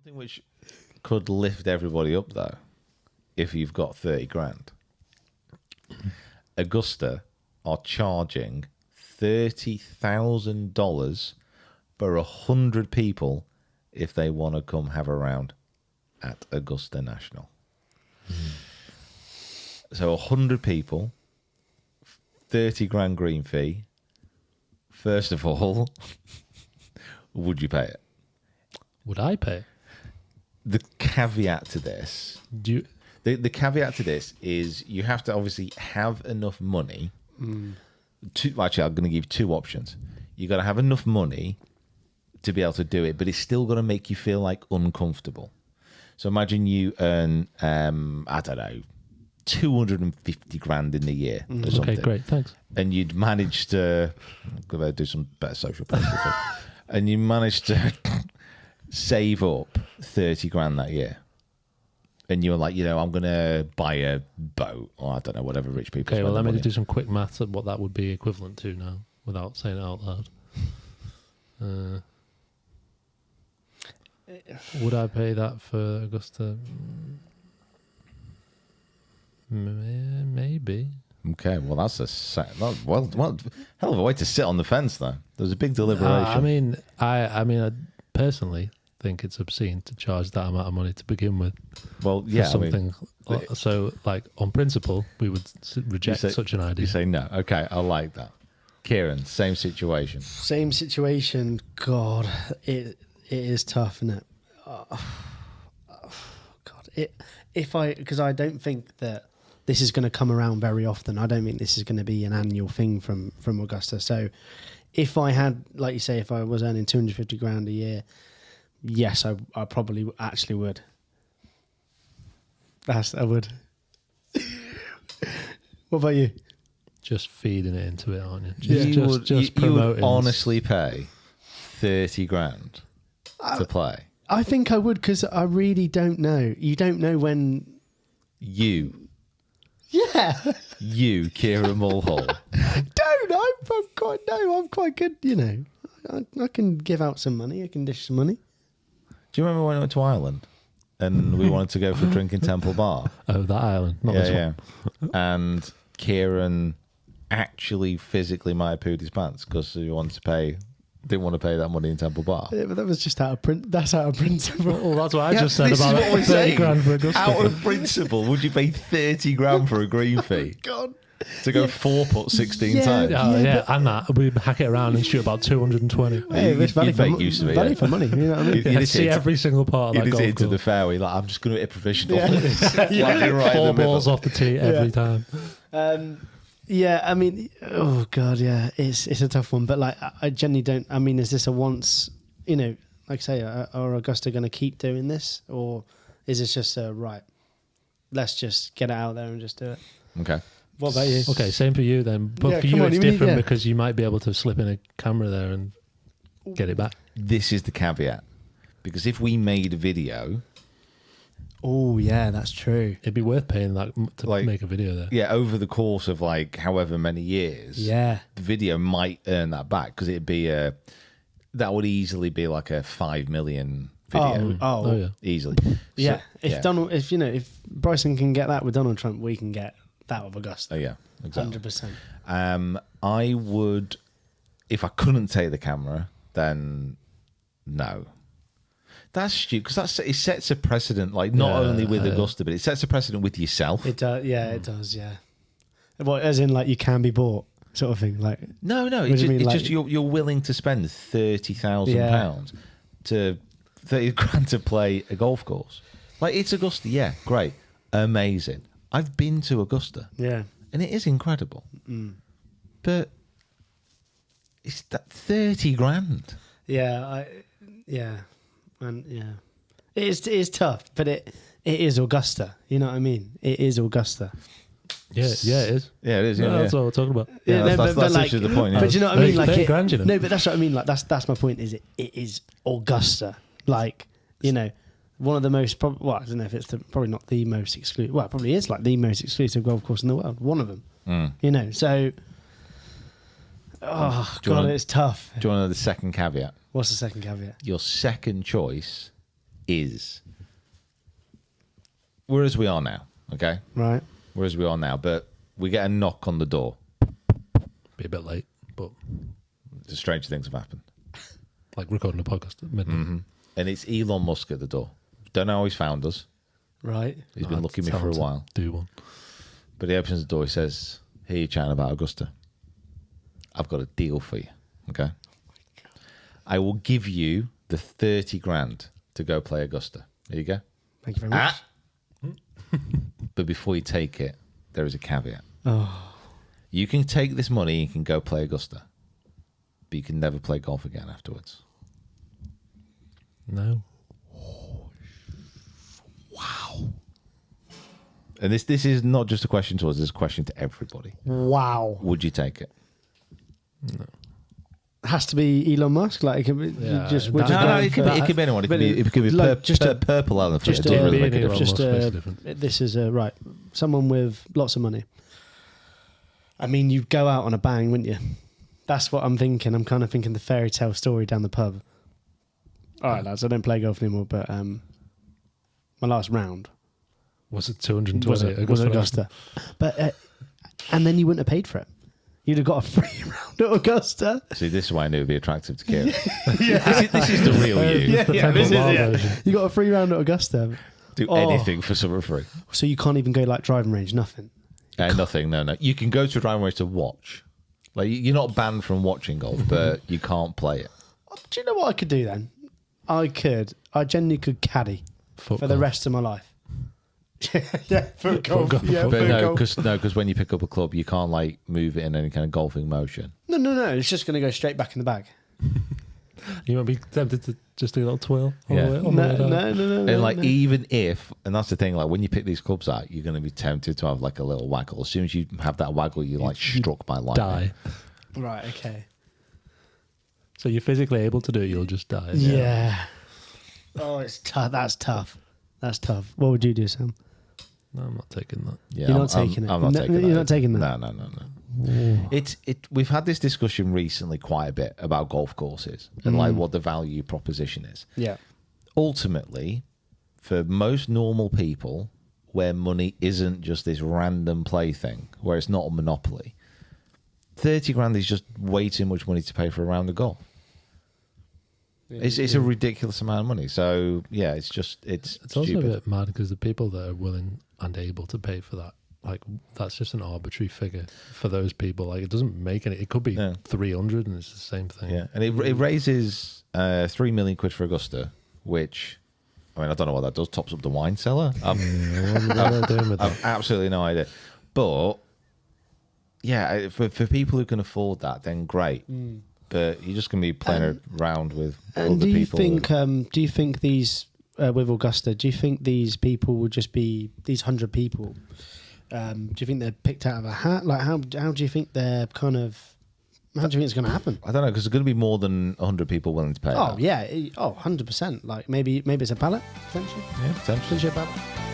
Something which could lift everybody up, though, if you've got 30 grand. Augusta are charging $30,000 for 100 people if they want to come have a round at Augusta National. So 100 people, 30 grand green fee. First of all, would you pay it? Would I pay? The caveat to this, the caveat to this is you have to obviously have enough money. Actually, I'm going to give you two options. You got to have enough money to be able to do it, but it's still going to make you feel like uncomfortable. So imagine you earn, I don't know, 250 grand in the year or something. Okay, great, thanks. And you'd manage to, I'm going to do some better social posts. And you managed to save up 30 grand that year. And you were like, I'm going to buy a boat, or I don't know, whatever rich people Okay, well, let me money. do some quick maths at what that would be equivalent to now, without saying it out loud. Would I pay that for Augusta? Maybe. Okay, well, that's well, hell of a way to sit on the fence, though. There's a big deliberation. I personally think it's obscene to charge that amount of money to begin with. Well, yeah, something. So, like, on principle, we would reject such an idea. You say no. Okay, I like that. Kieran, same situation. Same situation. God, it is tough, isn't it? God, because I don't think that this is going to come around very often. I don't think this is going to be an annual thing from Augusta. So if I had, like you say, if I was earning 250 grand a year, yes, I probably actually would. I would. What about you? Just feeding it into it, aren't you? You would promoting. honestly pay 30 grand to play? I think I would, because I really don't know. You don't know when... You, Kieran Mulhall. I'm quite good, I can give out some money. I can dish some money. Do you remember when we went to Ireland and we wanted to go for a drink in Temple Bar? Oh, that island, not this one. And Kieran actually physically might have pooed his pants because he didn't want to pay that money in Temple Bar. Yeah, but that was just that's out of principle. Well, that's what I just said about 30 grand for Augusta. Out of principle, would you pay 30 grand for a green fee? God. To go 4 putt 16 times? And that. We hack it around and shoot about 220. It's value for money. You know what I mean? You see every single part of that golf course. Into the fairway, like, I'm just going to hit a provisional. Right 4 balls off the tee every time. I mean, oh God, yeah, it's a tough one. But like, I genuinely don't. I mean, is this a once? Like I say, are Augusta going to keep doing this, or is this just right? Let's just get it out there and just do it. Okay. What about you? Okay, same for you then. But for you, it's different because you might be able to slip in a camera there and get it back. This is the caveat, because if we made a video. Oh, yeah, that's true. It'd be worth paying that to make a video there. Yeah, over the course of however many years. Yeah. The video might earn that back because it'd be that would easily be like a 5 million video. Oh yeah. Easily. Yeah. So, if Bryson can get that with Donald Trump, we can get that with Augusta. Oh, yeah, exactly. 100%. I would, if I couldn't take the camera, then no. That's stupid because it sets a precedent. Not only with Augusta, but it sets a precedent with yourself. It does. Yeah, it does. Yeah. Well, as in you can be bought, sort of thing. No. It's just you're willing to spend £30,000 to 30 grand to play a golf course. It's Augusta. Yeah, great, amazing. I've been to Augusta. Yeah, and it is incredible. But it's that 30 grand. Yeah, And it is tough, but it is Augusta. You know what I mean? It is Augusta. Yeah, it is. Yeah, it is. Yeah, that's what we're talking about. Yeah, that's actually the point. Yeah. But you know what I mean? 30 grand, No, but that's what I mean. That's my point. It is Augusta. One of the most. I don't know if it's probably not the most exclusive. Well, it probably is the most exclusive golf course in the world. One of them. So. Oh God, it's tough. Do you want to know the second caveat? What's the second caveat? Your second choice is we're as we are now, okay? Right. We're as we are now, but we get a knock on the door. Be a bit late, but Strange things have happened. Like recording a podcast at midnight. Mm-hmm. And it's Elon Musk at the door. Don't know how he's found us. Right. He's been looking at me for a while. Do one. But he opens the door. He says, "Hey, you're chatting about Augusta. I've got a deal for you. Okay. I will give you the 30 grand to go play Augusta. There you go. Thank you very much. But before you take it, there is a caveat. Oh. You can take this money, you can go play Augusta, but you can never play golf again afterwards." No. Wow. And this is not just a question to us, it's a question to everybody. Wow. Would you take it? No. Has to be Elon Musk. Like, it could be, Yeah, just no, it could be anyone. It could be like, just a purple elephant. just It doesn't really make a Elon difference. Musk. this is a right. Someone with lots of money. I mean, you'd go out on a bang, wouldn't you? That's what I'm thinking. I'm kind of thinking the fairy tale story down the pub. All right, lads, I don't play golf anymore, but my last round Was it 220? was Augusta. But and then you wouldn't have paid for it. You'd have got a free round at Augusta. See, this is why I knew it would be attractive to Kieran. This is the real you. You got a free round at Augusta. Do anything for something free. So you can't even go like driving range, nothing. Nothing, no. You can go to a driving range to watch. Like, you're not banned from watching golf, but you can't play it. Do you know what I could do then? I genuinely could caddy for the rest of my life. Yeah, for golf. Yeah, But no, because when you pick up a club, you can't like move it in any kind of golfing motion. No. It's just going to go straight back in the bag. You might be tempted to just do a little twirl. Yeah. No. And like, even if, and that's the thing, like when you pick these clubs out, you're going to be tempted to have like a little waggle. As soon as you have that waggle, you're like struck by lightning. Die. Right. Okay. So you're physically able to do it, you'll just die. Yeah. Oh, it's tough. That's tough. What would you do, Sam? No, I'm not taking that. Yeah, You're not taking it. I'm not taking that. You're not taking that. No. We've had this discussion recently quite a bit about golf courses and like what the value proposition is. Yeah. Ultimately, for most normal people, where money isn't just this random plaything, where it's not a monopoly, 30 grand is just way too much money to pay for a round of golf. It's a ridiculous amount of money. So yeah, it's also stupid. a bit mad because the people that are willing and able to pay for that, like, that's just an arbitrary figure for those people. Like, it doesn't make any. It could be 300, and it's the same thing. Yeah, and it raises 3 million quid for Augusta, which, I mean, I don't know what that does. Tops up the wine cellar. I've absolutely no idea. But yeah, for people who can afford that, then great. But you're just going to be playing around with other people. Do you think these with Augusta? Do you think these people would just be these 100 people? Do you think they're picked out of a hat? Like, how do you think they're kind of? How do you think it's going to happen? I don't know, because there's going to be more than 100 people willing to pay. Oh yeah, 100%. Like maybe it's a ballot potentially. Yeah, potentially a ballot.